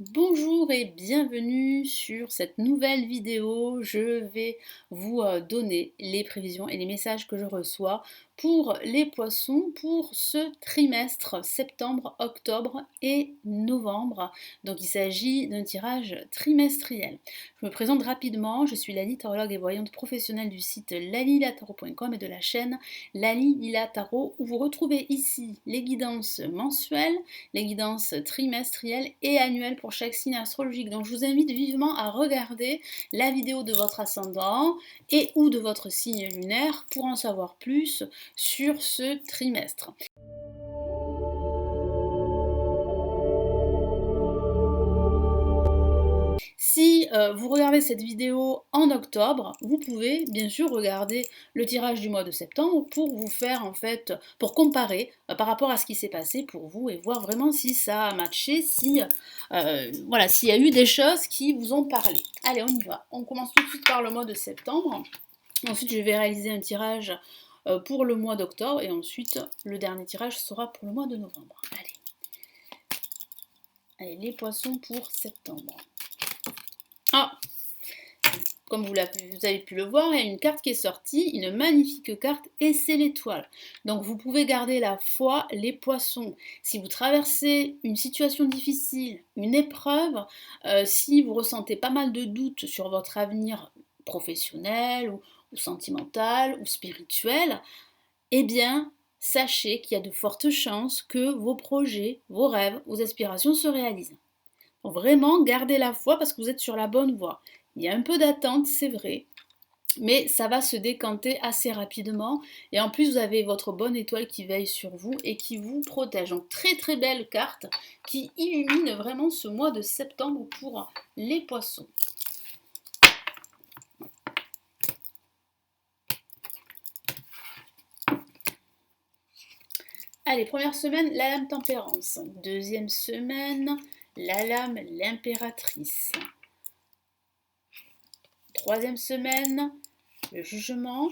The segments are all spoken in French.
Bonjour et bienvenue sur cette nouvelle vidéo. Je vais vous donner les prévisions et les messages que je reçois pour les poissons pour ce trimestre septembre, octobre et novembre. Donc il s'agit d'un tirage trimestriel. Je me présente rapidement, je suis Lali, tarologue et voyante professionnelle du site lalilataro.com et de la chaîne Lali Lila Tarot où vous retrouvez ici les guidances mensuelles, les guidances trimestrielles et annuelles pour chaque signe astrologique. Donc je vous invite vivement à regarder la vidéo de votre ascendant et ou de votre signe lunaire pour en savoir plus sur ce trimestre. Si vous regardez cette vidéo en octobre, vous pouvez bien sûr regarder le tirage du mois de septembre pour vous faire en fait, pour comparer par rapport à ce qui s'est passé pour vous et voir vraiment si ça a matché, si voilà, s'il y a eu des choses qui vous ont parlé. Allez, on y va. On commence tout de suite par le mois de septembre. Ensuite, je vais réaliser un tirage pour le mois d'octobre et ensuite le dernier tirage sera pour le mois de novembre. Allez, les poissons pour septembre. Ah, comme vous avez pu le voir, il y a une carte qui est sortie, une magnifique carte, et c'est l'étoile. Donc vous pouvez garder la foi, les poissons. Si vous traversez une situation difficile, une épreuve, si vous ressentez pas mal de doutes sur votre avenir professionnel ou sentimental ou spirituel, eh bien, sachez qu'il y a de fortes chances que vos projets, vos rêves, vos aspirations se réalisent. Faut vraiment garder la foi parce que vous êtes sur la bonne voie. Il y a un peu d'attente, c'est vrai, mais ça va se décanter assez rapidement. Et en plus, vous avez votre bonne étoile qui veille sur vous et qui vous protège. Donc, très très belle carte qui illumine vraiment ce mois de septembre pour les poissons. Allez, première semaine, la lame tempérance. Deuxième semaine, la lame l'impératrice. Troisième semaine, le jugement.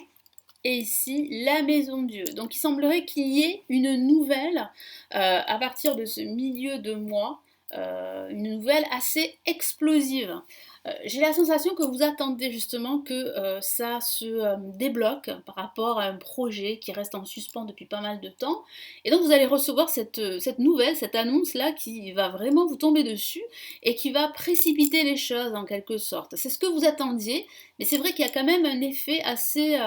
Et ici, la maison Dieu. Donc il semblerait qu'il y ait une nouvelle à partir de ce milieu de mois, une nouvelle assez explosive. J'ai la sensation que vous attendez justement que ça se débloque par rapport à un projet qui reste en suspens depuis pas mal de temps. Et donc vous allez recevoir cette nouvelle, cette annonce-là qui va vraiment vous tomber dessus et qui va précipiter les choses en quelque sorte. C'est ce que vous attendiez, mais c'est vrai qu'il y a quand même un effet assez...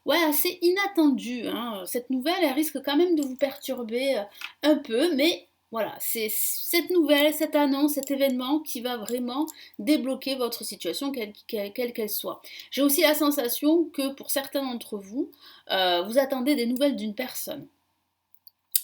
ouais, assez inattendu, hein. Cette nouvelle, elle risque quand même de vous perturber un peu, mais voilà, c'est cette nouvelle, cette annonce, cet événement qui va vraiment débloquer votre situation, quelle qu'elle soit. J'ai aussi la sensation que pour certains d'entre vous, vous attendez des nouvelles d'une personne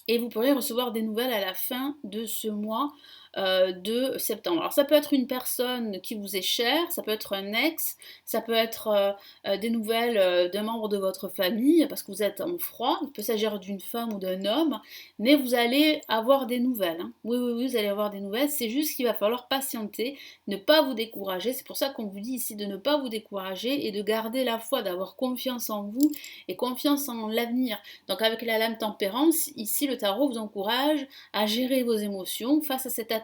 et vous pourrez recevoir des nouvelles à la fin de ce mois de septembre. Alors ça peut être une personne qui vous est chère, ça peut être un ex, ça peut être des nouvelles d'un membre de votre famille parce que vous êtes en froid, il peut s'agir d'une femme ou d'un homme, mais vous allez avoir des nouvelles, hein. Oui, oui, oui, vous allez avoir des nouvelles, c'est juste qu'il va falloir patienter, ne pas vous décourager, c'est pour ça qu'on vous dit ici de ne pas vous décourager et de garder la foi, d'avoir confiance en vous et confiance en l'avenir. Donc avec la lame tempérance, ici le tarot vous encourage à gérer vos émotions face à cette attente.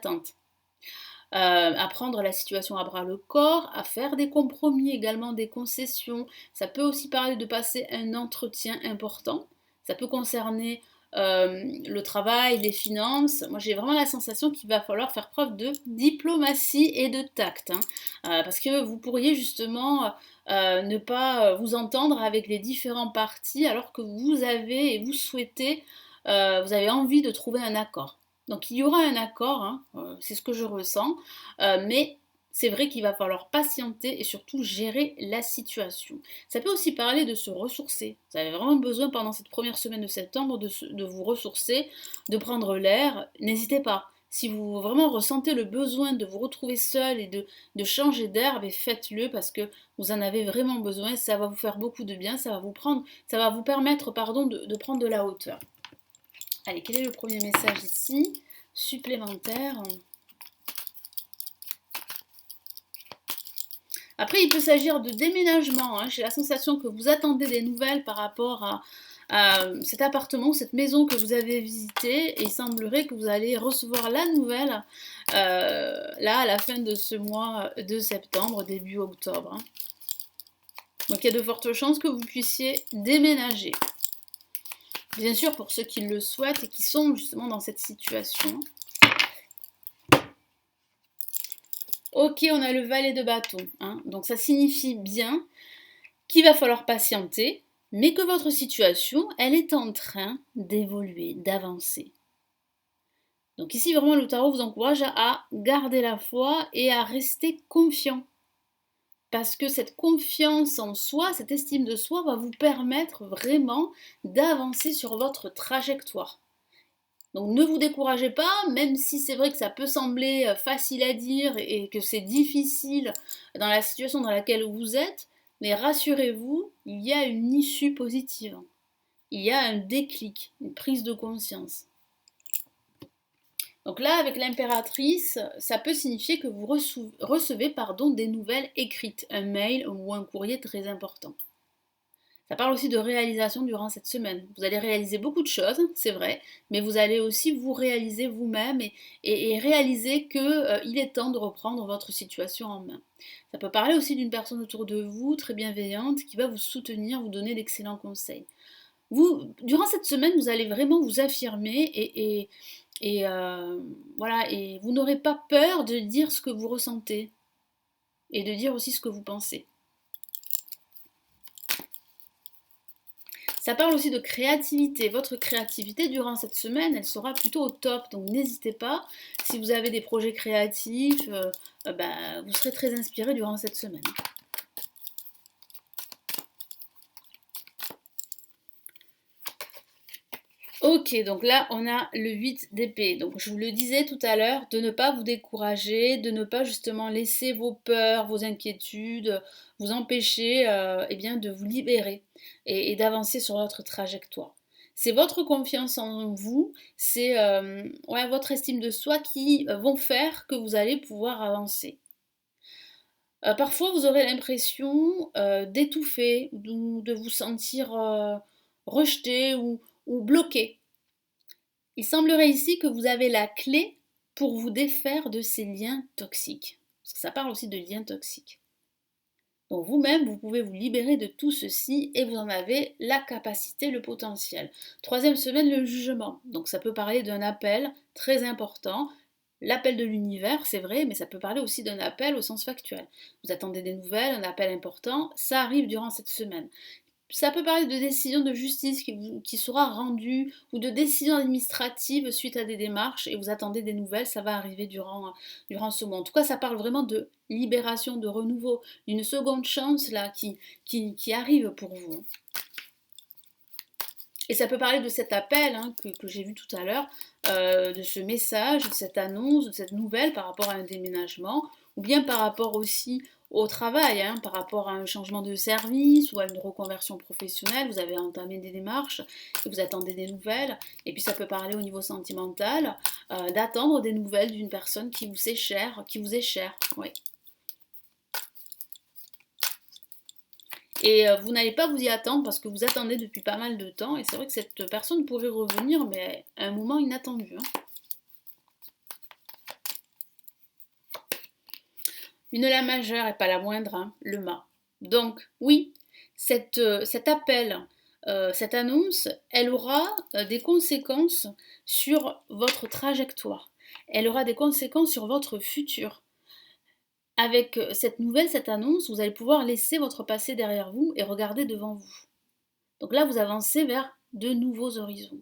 À prendre la situation à bras le corps, à faire des compromis, également des concessions. Ça peut aussi parler de passer un entretien important. Ça peut concerner le travail, les finances. Moi, j'ai vraiment la sensation qu'il va falloir faire preuve de diplomatie et de tact, hein. Parce que vous pourriez justement ne pas vous entendre avec les différents partis alors que vous avez et vous souhaitez, vous avez envie de trouver un accord. Donc il y aura un accord, hein, c'est ce que je ressens, mais c'est vrai qu'il va falloir patienter et surtout gérer la situation. Ça peut aussi parler de se ressourcer. Vous avez vraiment besoin pendant cette première semaine de septembre de vous ressourcer, de prendre l'air. N'hésitez pas. Si vous vraiment ressentez le besoin de vous retrouver seul et de changer d'air, faites-le parce que vous en avez vraiment besoin. Ça va vous faire beaucoup de bien. Ça va vous permettre, pardon, de prendre de la hauteur. Allez, quel est le premier message ici? Supplémentaire. Après, il peut s'agir de déménagement, hein. J'ai la sensation que vous attendez des nouvelles par rapport cet appartement, cette maison que vous avez visitée, et il semblerait que vous allez recevoir la nouvelle là à la fin de ce mois de septembre, début octobre, hein. Donc il y a de fortes chances que vous puissiez déménager. Bien sûr, pour ceux qui le souhaitent et qui sont justement dans cette situation. Ok, on a le valet de bâton, hein. Donc ça signifie bien qu'il va falloir patienter, mais que votre situation, elle est en train d'évoluer, d'avancer. Donc ici, vraiment, le tarot vous encourage à garder la foi et à rester confiant. Parce que cette confiance en soi, cette estime de soi va vous permettre vraiment d'avancer sur votre trajectoire. Donc ne vous découragez pas, même si c'est vrai que ça peut sembler facile à dire et que c'est difficile dans la situation dans laquelle vous êtes, mais rassurez-vous, il y a une issue positive. Il y a un déclic, une prise de conscience. Donc là, avec l'impératrice, ça peut signifier que vous recevez des nouvelles écrites, un mail ou un courrier très important. Ça parle aussi de réalisation durant cette semaine. Vous allez réaliser beaucoup de choses, c'est vrai, mais vous allez aussi vous réaliser vous-même et réaliser qu'il est temps de reprendre votre situation en main. Ça peut parler aussi d'une personne autour de vous, très bienveillante, qui va vous soutenir, vous donner d'excellents conseils. Durant cette semaine, vous allez vraiment vous affirmer voilà, et vous n'aurez pas peur de dire ce que vous ressentez et de dire aussi ce que vous pensez. Ça parle aussi de créativité. Votre créativité durant cette semaine, elle sera plutôt au top. Donc n'hésitez pas, si vous avez des projets créatifs, vous serez très inspiré durant cette semaine. Ok, donc là on a le 8 d'épée. Donc je vous le disais tout à l'heure, de ne pas vous décourager, de ne pas justement laisser vos peurs, vos inquiétudes vous empêcher de vous libérer et d'avancer sur votre trajectoire. C'est votre confiance en vous, c'est votre estime de soi qui vont faire que vous allez pouvoir avancer. Parfois vous aurez l'impression d'étouffer, de vous sentir rejeté ou bloqué. Il semblerait ici que vous avez la clé pour vous défaire de ces liens toxiques. Parce que ça parle aussi de liens toxiques. Donc vous-même, vous pouvez vous libérer de tout ceci et vous en avez la capacité, le potentiel. Troisième semaine, le jugement. Donc ça peut parler d'un appel très important. L'appel de l'univers, c'est vrai, mais ça peut parler aussi d'un appel au sens factuel. Vous attendez des nouvelles, un appel important, ça arrive durant cette semaine. Ça peut parler de décision de justice qui sera rendue ou de décision administrative suite à des démarches et vous attendez des nouvelles, ça va arriver durant ce mois. En tout cas, ça parle vraiment de libération, de renouveau, d'une seconde chance là qui arrive pour vous. Et ça peut parler de cet appel que j'ai vu tout à l'heure, de ce message, de cette annonce, de cette nouvelle par rapport à un déménagement, ou bien par rapport aussi au travail, par rapport à un changement de service ou à une reconversion professionnelle, vous avez entamé des démarches et vous attendez des nouvelles. Et puis ça peut parler au niveau sentimental, d'attendre des nouvelles d'une personne qui vous est chère, oui. Et vous n'allez pas vous y attendre parce que vous attendez depuis pas mal de temps. Et c'est vrai que cette personne pourrait revenir, mais à un moment inattendu. Une lame majeure et pas la moindre, le mât. Donc oui, cet appel, cette annonce, elle aura des conséquences sur votre trajectoire. Elle aura des conséquences sur votre futur. Avec cette nouvelle, cette annonce, vous allez pouvoir laisser votre passé derrière vous et regarder devant vous. Donc là, vous avancez vers de nouveaux horizons.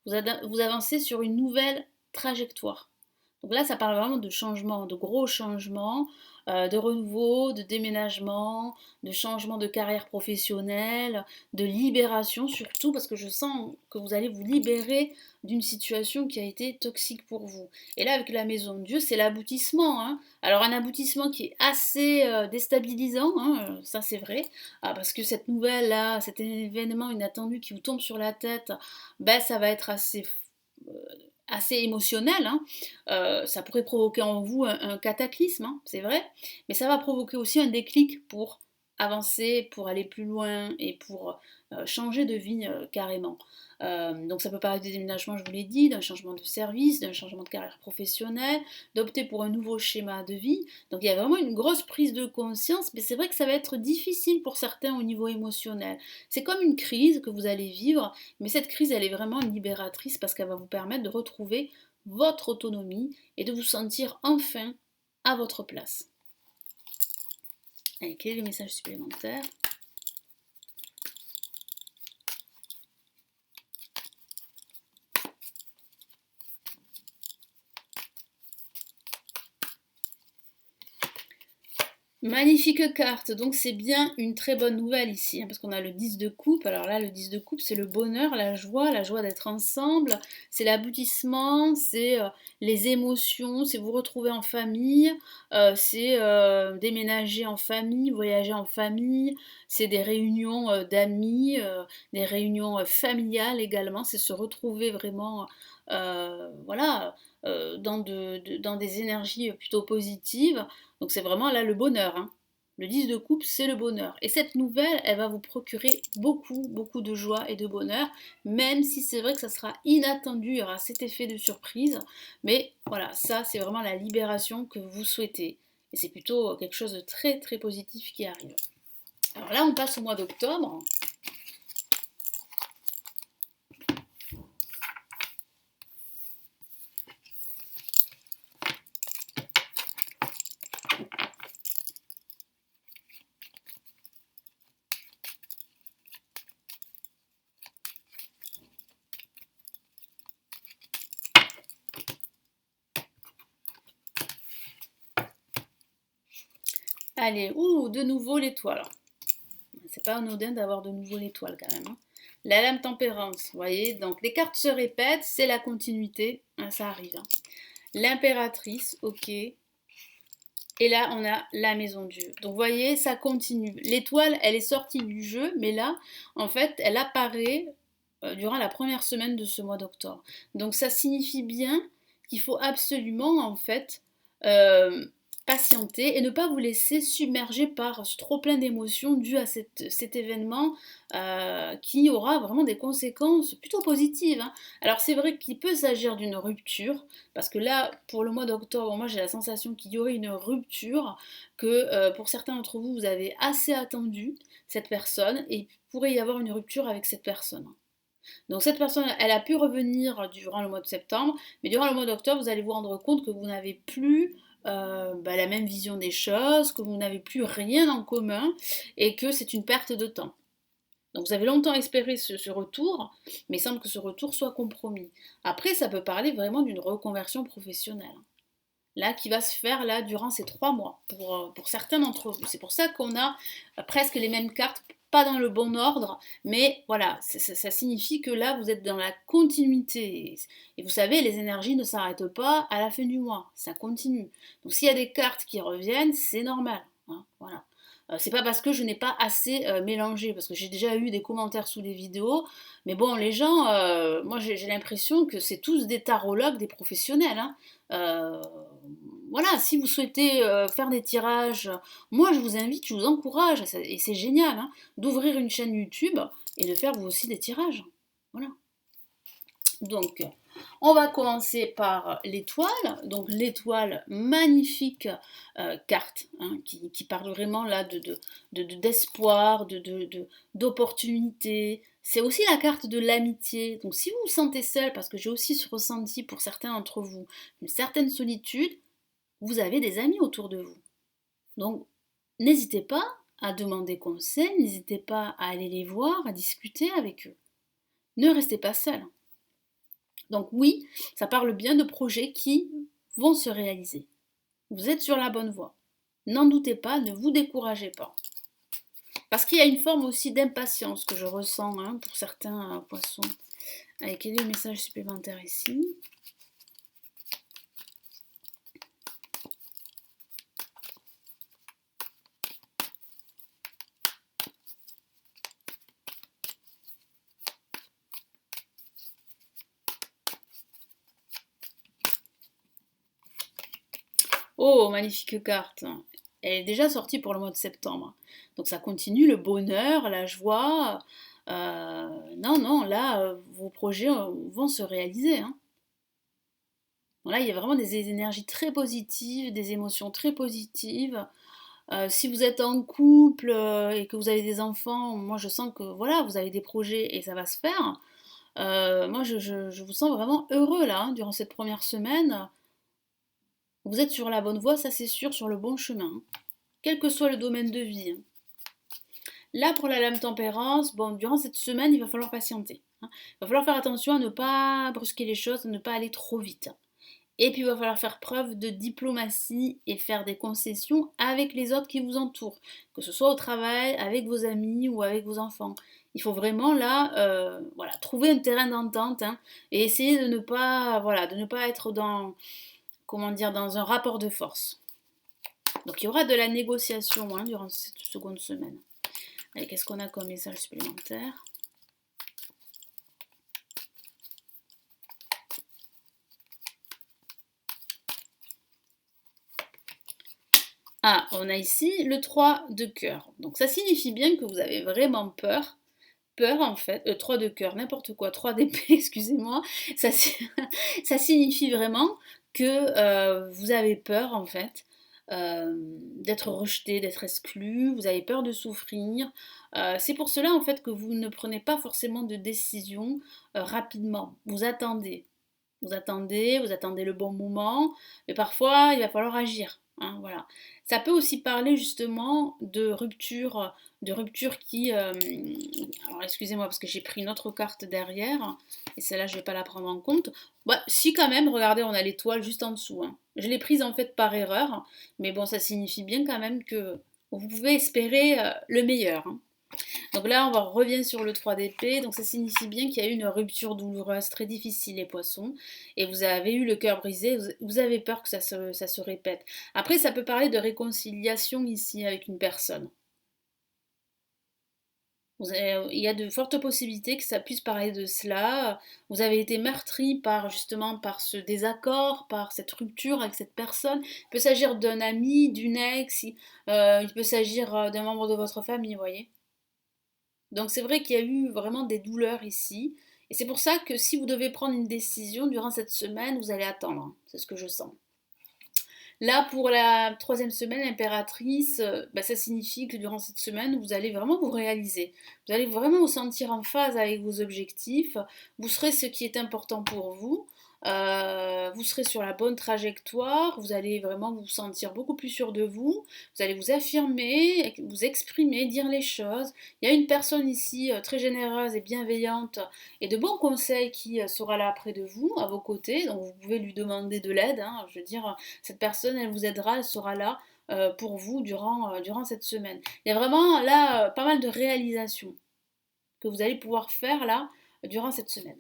Vous avancez sur une nouvelle trajectoire. Donc là, ça parle vraiment de changements, de gros changements, de renouveau, de déménagement, de changement de carrière professionnelle, de libération surtout, parce que je sens que vous allez vous libérer d'une situation qui a été toxique pour vous. Et là, avec la maison de Dieu, c'est l'aboutissement. Alors un aboutissement qui est assez déstabilisant, ça c'est vrai, parce que cette nouvelle-là, cet événement inattendu qui vous tombe sur la tête, ça va être assez émotionnel, ça pourrait provoquer en vous un cataclysme, c'est vrai, mais ça va provoquer aussi un déclic pour avancer, pour aller plus loin et pour changer de vie carrément. Donc ça peut paraître des déménagements, je vous l'ai dit, d'un changement de service, d'un changement de carrière professionnelle, d'opter pour un nouveau schéma de vie. Donc il y a vraiment une grosse prise de conscience, mais c'est vrai que ça va être difficile pour certains au niveau émotionnel. C'est comme une crise que vous allez vivre, mais cette crise, elle est vraiment libératrice parce qu'elle va vous permettre de retrouver votre autonomie et de vous sentir enfin à votre place. Allez, quel est le message supplémentaire? Magnifique carte, donc c'est bien une très bonne nouvelle ici, hein, parce qu'on a le 10 de coupe. Alors là, le 10 de coupe, c'est le bonheur, la joie d'être ensemble, c'est l'aboutissement, c'est les émotions, c'est vous retrouver en famille, c'est déménager en famille, voyager en famille, c'est des réunions d'amis, des réunions familiales également, c'est se retrouver vraiment, voilà, dans des énergies plutôt positives. Donc c'est vraiment là le bonheur, hein. Le 10 de coupe, c'est le bonheur. Et cette nouvelle, elle va vous procurer beaucoup, beaucoup de joie et de bonheur, même si c'est vrai que ça sera inattendu, il y aura cet effet de surprise. Mais voilà, ça, c'est vraiment la libération que vous souhaitez. Et c'est plutôt quelque chose de très, très positif qui arrive. Alors là, on passe au mois d'octobre. Allez, ouh, de nouveau l'étoile. C'est pas anodin d'avoir de nouveau l'étoile quand même, hein. La lame tempérance, vous voyez, donc les cartes se répètent, c'est la continuité, hein, ça arrive, hein. L'impératrice, ok. Et là, on a la maison Dieu. Donc, vous voyez, ça continue. L'étoile, elle est sortie du jeu, mais là, en fait, elle apparaît durant la première semaine de ce mois d'octobre. Donc, ça signifie bien qu'il faut absolument, en fait, euh, patienter et ne pas vous laisser submerger par ce trop plein d'émotions dues à cet événement qui aura vraiment des conséquences plutôt positives, hein. Alors, c'est vrai qu'il peut s'agir d'une rupture, parce que là, pour le mois d'octobre, moi j'ai la sensation qu'il y aurait une rupture, que pour certains d'entre vous, vous avez assez attendu cette personne et il pourrait y avoir une rupture avec cette personne. Donc cette personne, elle a pu revenir durant le mois de septembre, mais durant le mois d'octobre, vous allez vous rendre compte que vous n'avez plus la même vision des choses, que vous n'avez plus rien en commun et que c'est une perte de temps. Donc vous avez longtemps espéré ce retour, mais il semble que ce retour soit compromis. Après, ça peut parler vraiment d'une reconversion professionnelle, hein, là qui va se faire là durant ces 3 mois pour certains d'entre vous. C'est pour ça qu'on a presque les mêmes cartes, pas dans le bon ordre, mais voilà, ça signifie que là vous êtes dans la continuité. Et vous savez, les énergies ne s'arrêtent pas à la fin du mois, ça continue. Donc s'il y a des cartes qui reviennent, c'est normal, hein, voilà. C'est pas parce que je n'ai pas assez mélangé, parce que j'ai déjà eu des commentaires sous les vidéos, mais bon, les gens, moi j'ai l'impression que c'est tous des tarologues, des professionnels, hein. Euh, voilà, si vous souhaitez faire des tirages, moi je vous invite, je vous encourage, et c'est génial, hein, d'ouvrir une chaîne YouTube et de faire vous aussi des tirages. Voilà. Donc, on va commencer par l'étoile. Donc, l'étoile, magnifique carte, hein, qui parle vraiment là d'espoir, d'opportunité. C'est aussi la carte de l'amitié. Donc, si vous vous sentez seul, parce que j'ai aussi ressenti pour certains d'entre vous une certaine solitude, vous avez des amis autour de vous. Donc, n'hésitez pas à demander conseil, n'hésitez pas à aller les voir, à discuter avec eux. Ne restez pas seul. Donc oui, ça parle bien de projets qui vont se réaliser. Vous êtes sur la bonne voie. N'en doutez pas, ne vous découragez pas. Parce qu'il y a une forme aussi d'impatience que je ressens, hein, pour certains poissons. Allez, quel est le message supplémentaire ici? Oh, magnifique carte. elle est déjà sortie pour le mois de septembre. Donc ça continue, le bonheur, la joie. Non, non, là, vos projets vont se réaliser, hein. Donc là, il y a vraiment des énergies très positives, des émotions très positives. Si vous êtes en couple et que vous avez des enfants, moi je sens que voilà, vous avez des projets et ça va se faire. Moi je vous sens vraiment heureux là, hein, durant cette première semaine. Vous êtes sur la bonne voie, ça c'est sûr, sur le bon chemin, hein, quel que soit le domaine de vie, hein. Là pour la lame tempérance, bon, durant cette semaine, il va falloir patienter, hein. Il va falloir faire attention à ne pas brusquer les choses, à ne pas aller trop vite. Et puis il va falloir faire preuve de diplomatie et faire des concessions avec les autres qui vous entourent, que ce soit au travail, avec vos amis ou avec vos enfants. Il faut vraiment là, voilà, trouver un terrain d'entente, hein, et essayer de ne pas, voilà, de ne pas être dans, comment dire, dans un rapport de force. Donc il y aura de la négociation, hein, durant cette seconde semaine. Allez, qu'est-ce qu'on a comme message supplémentaire? Ah, on a ici le 3 de cœur. Donc ça signifie bien que vous avez vraiment peur. Peur en fait, 3 de cœur, n'importe quoi, 3 d'épée, excusez-moi. Ça, ça signifie vraiment que vous avez peur en fait, d'être rejeté, d'être exclu, vous avez peur de souffrir. C'est pour cela en fait que vous ne prenez pas forcément de décision rapidement. Vous attendez le bon moment, mais parfois il va falloir agir, hein, voilà. Ça peut aussi parler justement de rupture qui... alors excusez-moi parce que j'ai pris une autre carte derrière, et celle-là je ne vais pas la prendre en compte. Bah, si quand même, regardez, on a l'étoile juste en dessous, hein. Je l'ai prise en fait par erreur, mais bon, ça signifie bien quand même que vous pouvez espérer le meilleur, hein. Donc là, on revient sur le 3 d'épée. Donc ça signifie bien qu'il y a eu une rupture douloureuse, très difficile, les poissons. Et vous avez eu le cœur brisé. Vous avez peur que ça se répète. Après, ça peut parler de réconciliation ici avec une personne. Il y a de fortes possibilités que ça puisse parler de cela. Vous avez été meurtri par justement par ce désaccord, par cette rupture avec cette personne. Il peut s'agir d'un ami, d'une ex, il peut s'agir d'un membre de votre famille, vous voyez. Donc c'est vrai qu'il y a eu vraiment des douleurs ici. Et c'est pour ça que si vous devez prendre une décision durant cette semaine, vous allez attendre, hein. C'est ce que je sens. Là, pour la troisième semaine, l'impératrice, bah, ça signifie que durant cette semaine, vous allez vraiment vous réaliser. Vous allez vraiment vous sentir en phase avec vos objectifs. Vous serez ce qui est important pour vous. Vous serez sur la bonne trajectoire. Vous allez vraiment vous sentir beaucoup plus sûr de vous. Vous allez vous affirmer, vous exprimer, dire les choses. Il y a une personne ici très généreuse et bienveillante et de bons conseils qui sera là près de vous, à vos côtés. Donc vous pouvez lui demander de l'aide, hein. Je veux dire, cette personne, elle vous aidera, elle sera là pour vous durant cette semaine. Il y a vraiment là pas mal de réalisations que vous allez pouvoir faire là durant cette semaine.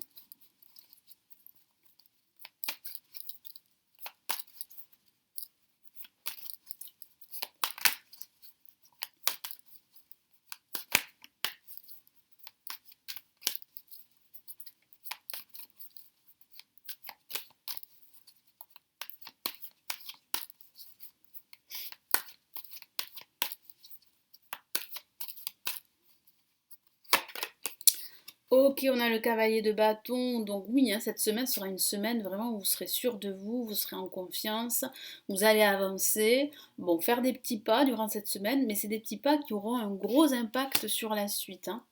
Ok, on a le cavalier de bâton, donc oui, hein, cette semaine sera une semaine vraiment où vous serez sûr de vous, vous serez en confiance, vous allez avancer, bon, faire des petits pas durant cette semaine, mais c'est des petits pas qui auront un gros impact sur la suite, hein.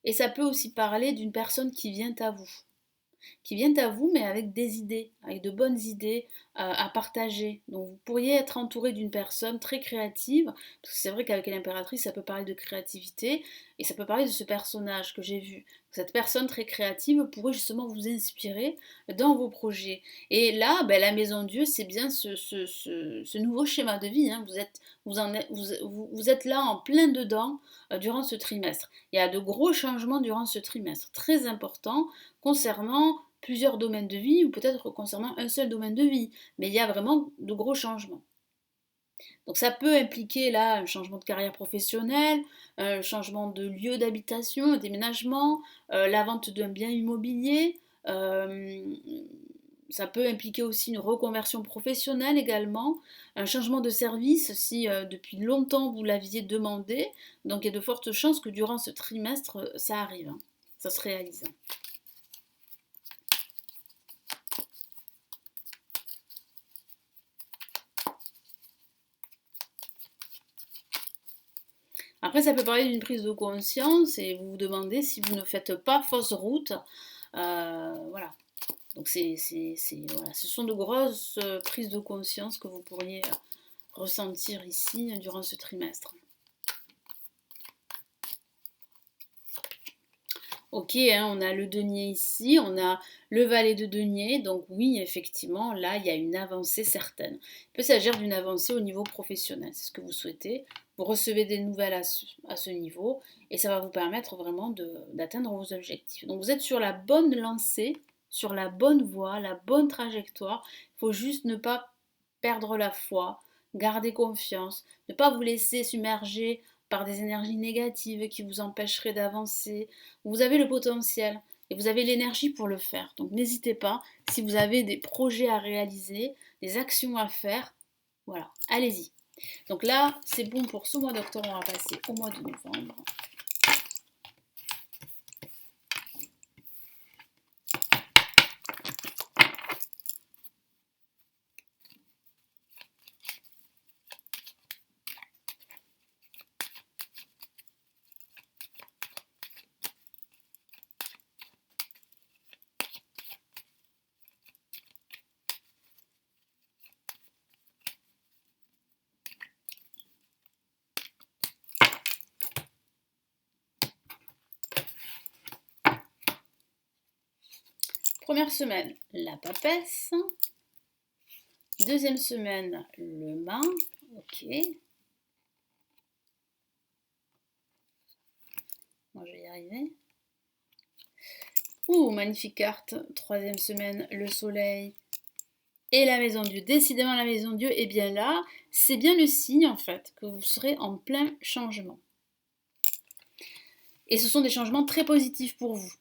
Et ça peut aussi parler d'une personne qui viennent à vous, mais avec des idées, avec de bonnes idées à partager. Donc vous pourriez être entouré d'une personne très créative, parce que c'est vrai qu'avec l'impératrice, ça peut parler de créativité, et ça peut parler de ce personnage que j'ai vu. Cette personne très créative pourrait justement vous inspirer dans vos projets. Et là, ben, la Maison Dieu, c'est bien ce nouveau schéma de vie, hein. Vous êtes là en plein dedans durant ce trimestre. Il y a de gros changements durant ce trimestre, très importants, concernant plusieurs domaines de vie ou peut-être concernant un seul domaine de vie. Mais il y a vraiment de gros changements. Donc ça peut impliquer là un changement de carrière professionnelle, un changement de lieu d'habitation, un déménagement, la vente d'un bien immobilier, ça peut impliquer aussi une reconversion professionnelle également, un changement de service si depuis longtemps vous l'aviez demandé. Donc il y a de fortes chances que durant ce trimestre, ça arrive, hein, ça se réalise. Après, ça peut parler d'une prise de conscience et vous vous demandez si vous ne faites pas fausse route. Voilà. Donc voilà, ce sont de grosses prises de conscience que vous pourriez ressentir ici durant ce trimestre. Ok, hein, on a le denier ici, on a le valet de denier, donc oui, effectivement, là, il y a une avancée certaine. Il peut s'agir d'une avancée au niveau professionnel, c'est ce que vous souhaitez. Vous recevez des nouvelles à ce niveau et ça va vous permettre vraiment d'atteindre vos objectifs. Donc vous êtes sur la bonne lancée, sur la bonne voie, la bonne trajectoire. Il faut juste ne pas perdre la foi, garder confiance, ne pas vous laisser submerger par des énergies négatives qui vous empêcheraient d'avancer. Vous avez le potentiel et vous avez l'énergie pour le faire. Donc n'hésitez pas, si vous avez des projets à réaliser, des actions à faire, voilà, allez-y. Donc là, c'est bon pour ce mois d'octobre, on va passer au mois de novembre. Première semaine, la papesse. Deuxième semaine, le main. Ok. Moi, je vais y arriver. Ouh, magnifique carte. Troisième semaine, le soleil et la maison Dieu. Décidément, la maison Dieu, et bien là, c'est bien le signe en fait que vous serez en plein changement. Et ce sont des changements très positifs pour vous.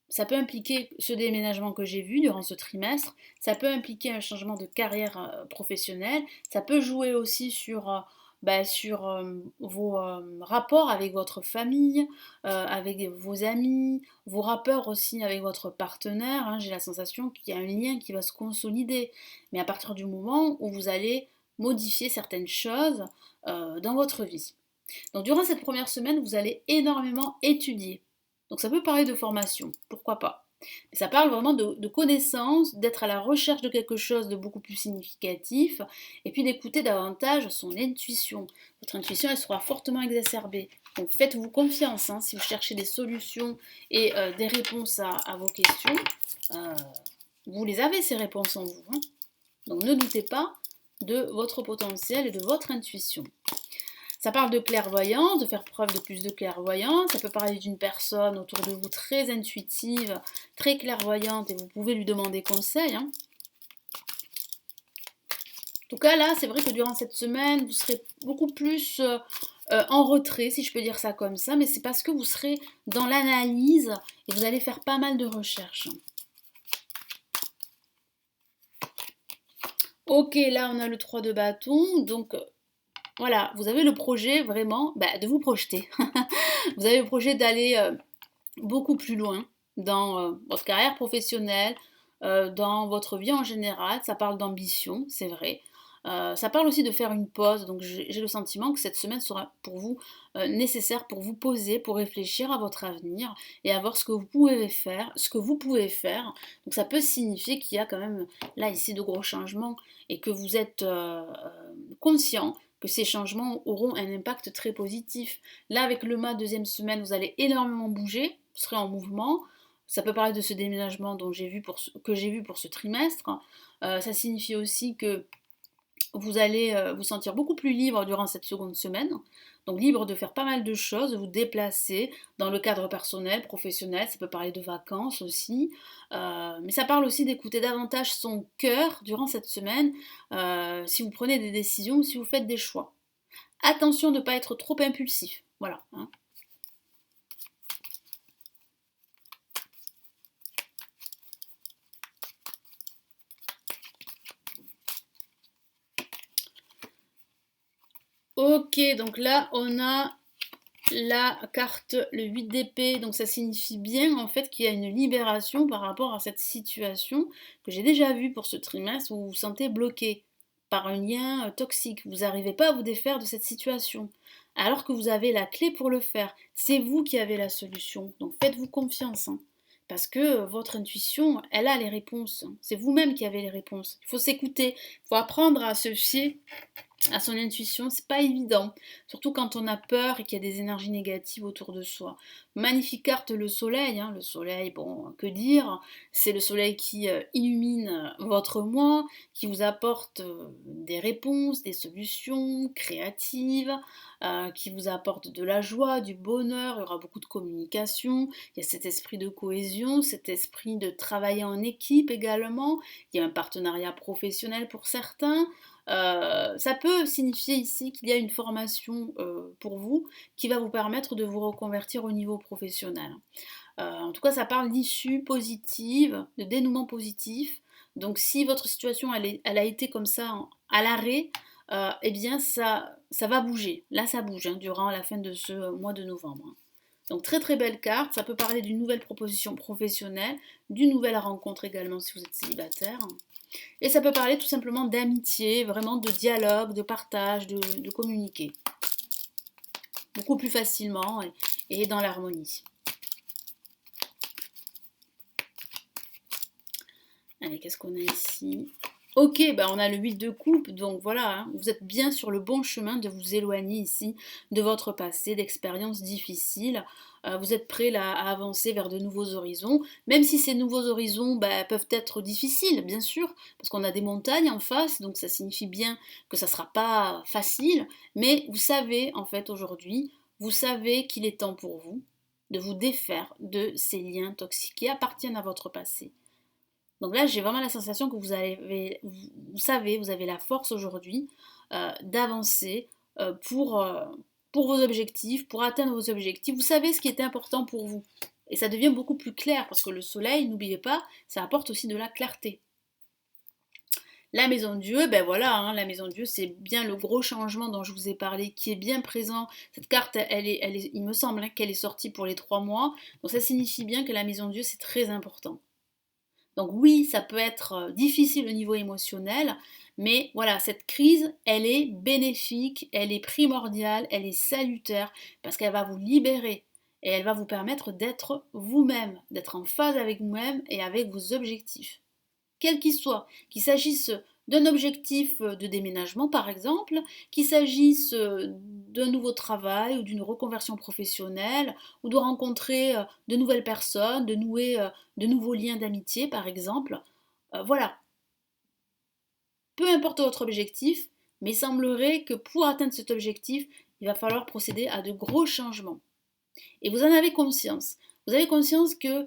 Ça peut impliquer ce déménagement que j'ai vu durant ce trimestre, ça peut impliquer un changement de carrière professionnelle, ça peut jouer aussi sur, vos rapports avec votre famille, avec vos amis, vos rapports aussi avec votre partenaire. Hein. J'ai la sensation qu'il y a un lien qui va se consolider, mais à partir du moment où vous allez modifier certaines choses dans votre vie. Donc durant cette première semaine, vous allez énormément étudier. Donc ça peut parler de formation, pourquoi pas. Mais ça parle vraiment de connaissances, d'être à la recherche de quelque chose de beaucoup plus significatif, et puis d'écouter davantage son intuition. Votre intuition, elle sera fortement exacerbée. Donc faites-vous confiance, hein, si vous cherchez des solutions et des réponses à vos questions. Vous les avez, ces réponses en vous. Hein. Donc ne doutez pas de votre potentiel et de votre intuition. Ça parle de clairvoyance, de faire preuve de plus de clairvoyance. Ça peut parler d'une personne autour de vous très intuitive, très clairvoyante et vous pouvez lui demander conseil. Hein. En tout cas, là, c'est vrai que durant cette semaine, vous serez beaucoup plus en retrait, si je peux dire ça comme ça, mais c'est parce que vous serez dans l'analyse et vous allez faire pas mal de recherches. Ok, là, on a le 3 de bâton, donc voilà, vous avez le projet vraiment de vous projeter. Vous avez le projet d'aller beaucoup plus loin dans votre carrière professionnelle, dans votre vie en général. Ça parle d'ambition, c'est vrai. Ça parle aussi de faire une pause. Donc j'ai le sentiment que cette semaine sera pour vous nécessaire pour vous poser, pour réfléchir à votre avenir et à voir ce que vous pouvez faire, ce que vous pouvez faire. Donc ça peut signifier qu'il y a quand même là ici de gros changements et que vous êtes conscient que ces changements auront un impact très positif. Là, avec le mât, deuxième semaine, vous allez énormément bouger, vous serez en mouvement. Ça peut parler de ce déménagement que j'ai vu pour ce trimestre. Ça signifie aussi que vous allez vous sentir beaucoup plus libre durant cette seconde semaine. Donc libre de faire pas mal de choses, de vous déplacer dans le cadre personnel, professionnel, ça peut parler de vacances aussi. Mais ça parle aussi d'écouter davantage son cœur durant cette semaine, si vous prenez des décisions ou si vous faites des choix. Attention de ne pas être trop impulsif. Voilà. Hein. Ok, donc là on a la carte, le 8 d'épée, donc ça signifie bien en fait qu'il y a une libération par rapport à cette situation que j'ai déjà vue pour ce trimestre où vous vous sentez bloqué par un lien toxique. Vous n'arrivez pas à vous défaire de cette situation. Alors que vous avez la clé pour le faire. C'est vous qui avez la solution. Donc faites-vous confiance, hein. Parce que votre intuition, elle a les réponses. C'est vous-même qui avez les réponses. Il faut s'écouter. Il faut apprendre à se fier à son intuition, c'est pas évident, surtout quand on a peur et qu'il y a des énergies négatives autour de soi. Magnifique carte le soleil, hein. Le soleil, bon, que dire, c'est le soleil qui illumine votre moi, qui vous apporte des réponses, des solutions créatives, qui vous apporte de la joie, du bonheur, il y aura beaucoup de communication, il y a cet esprit de cohésion, cet esprit de travailler en équipe également, il y a un partenariat professionnel pour certains. Ça peut signifier ici qu'il y a une formation pour vous qui va vous permettre de vous reconvertir au niveau professionnel. En tout cas, ça parle d'issue positive, de dénouement positif. Donc si votre situation elle a été comme ça à l'arrêt, eh bien ça va bouger. Là, ça bouge hein, durant la fin de ce mois de novembre. Donc très très belle carte, ça peut parler d'une nouvelle proposition professionnelle, d'une nouvelle rencontre également si vous êtes célibataire. Et ça peut parler tout simplement d'amitié, vraiment de dialogue, de partage, de communiquer. Beaucoup plus facilement et dans l'harmonie. Allez, qu'est-ce qu'on a ici? Ok, bah on a le 8 de coupe, donc voilà, hein, vous êtes bien sur le bon chemin de vous éloigner ici de votre passé, d'expériences difficiles. Vous êtes prêt là, à avancer vers de nouveaux horizons, même si ces nouveaux horizons bah, peuvent être difficiles, bien sûr, parce qu'on a des montagnes en face, donc ça signifie bien que ça ne sera pas facile, mais vous savez en fait aujourd'hui, vous savez qu'il est temps pour vous de vous défaire de ces liens toxiques qui appartiennent à votre passé. Donc là, j'ai vraiment la sensation que vous savez, vous avez la force aujourd'hui d'avancer pour, pour vos objectifs, pour atteindre vos objectifs. Vous savez ce qui était important pour vous. Et ça devient beaucoup plus clair parce que le soleil, n'oubliez pas, ça apporte aussi de la clarté. La maison de Dieu, ben voilà, hein, la maison de Dieu, c'est bien le gros changement dont je vous ai parlé, qui est bien présent. Cette carte, il me semble hein, qu'elle est sortie pour les 3 mois. Donc ça signifie bien que la maison de Dieu, c'est très important. Donc oui, ça peut être difficile au niveau émotionnel, mais voilà, cette crise, elle est bénéfique, elle est primordiale, elle est salutaire, parce qu'elle va vous libérer et elle va vous permettre d'être vous-même, d'être en phase avec vous-même et avec vos objectifs quel qu'il soit, qu'il s'agisse d'un objectif de déménagement par exemple, qu'il s'agisse d'un nouveau travail ou d'une reconversion professionnelle, ou de rencontrer de nouvelles personnes, de nouer de nouveaux liens d'amitié par exemple. Voilà, peu importe votre objectif, mais il semblerait que pour atteindre cet objectif, il va falloir procéder à de gros changements. Et vous en avez conscience. Vous avez conscience que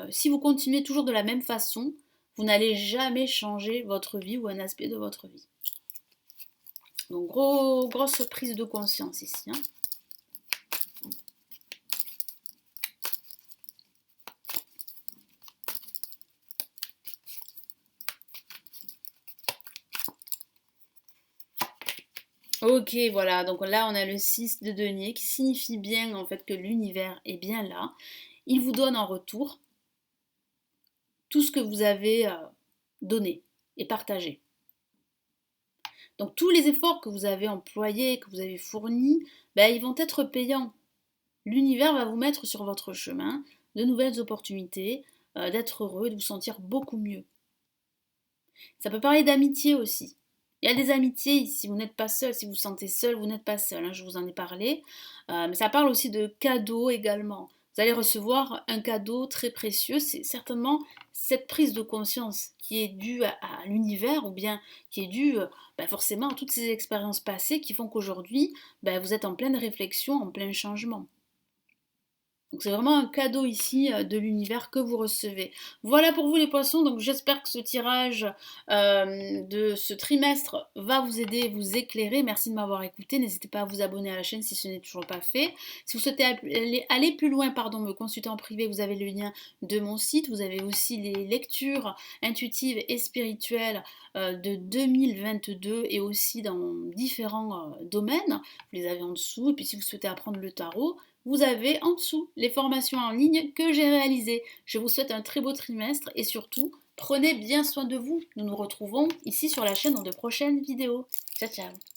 si vous continuez toujours de la même façon, vous n'allez jamais changer votre vie ou un aspect de votre vie. Donc grosse prise de conscience ici. Hein. Ok, voilà, donc là on a le 6 de denier qui signifie bien en fait que l'univers est bien là. Il vous donne en retour tout ce que vous avez donné et partagé. Donc tous les efforts que vous avez employés, que vous avez fournis, ben, ils vont être payants. L'univers va vous mettre sur votre chemin de nouvelles opportunités, d'être heureux, de vous sentir beaucoup mieux. Ça peut parler d'amitié aussi. Il y a des amitiés ici, vous n'êtes pas seul. Si vous vous sentez seul, vous n'êtes pas seul. Hein, je vous en ai parlé. Mais ça parle aussi de cadeaux également. Vous allez recevoir un cadeau très précieux. C'est certainement cette prise de conscience qui est due à l'univers ou bien qui est due forcément à toutes ces expériences passées qui font qu'aujourd'hui, vous êtes en pleine réflexion, en plein changement. Donc c'est vraiment un cadeau ici de l'univers que vous recevez. Voilà pour vous les poissons, donc j'espère que ce tirage de ce trimestre va vous aider, vous éclairer. Merci de m'avoir écouté, n'hésitez pas à vous abonner à la chaîne si ce n'est toujours pas fait. Si vous souhaitez aller plus loin, pardon, me consulter en privé, vous avez le lien de mon site. Vous avez aussi les lectures intuitives et spirituelles de 2022 et aussi dans différents domaines. Vous les avez en dessous. Et puis si vous souhaitez apprendre le tarot, vous avez en dessous les formations en ligne que j'ai réalisées. Je vous souhaite un très beau trimestre et surtout, prenez bien soin de vous. Nous nous retrouvons ici sur la chaîne dans de prochaines vidéos. Ciao ciao.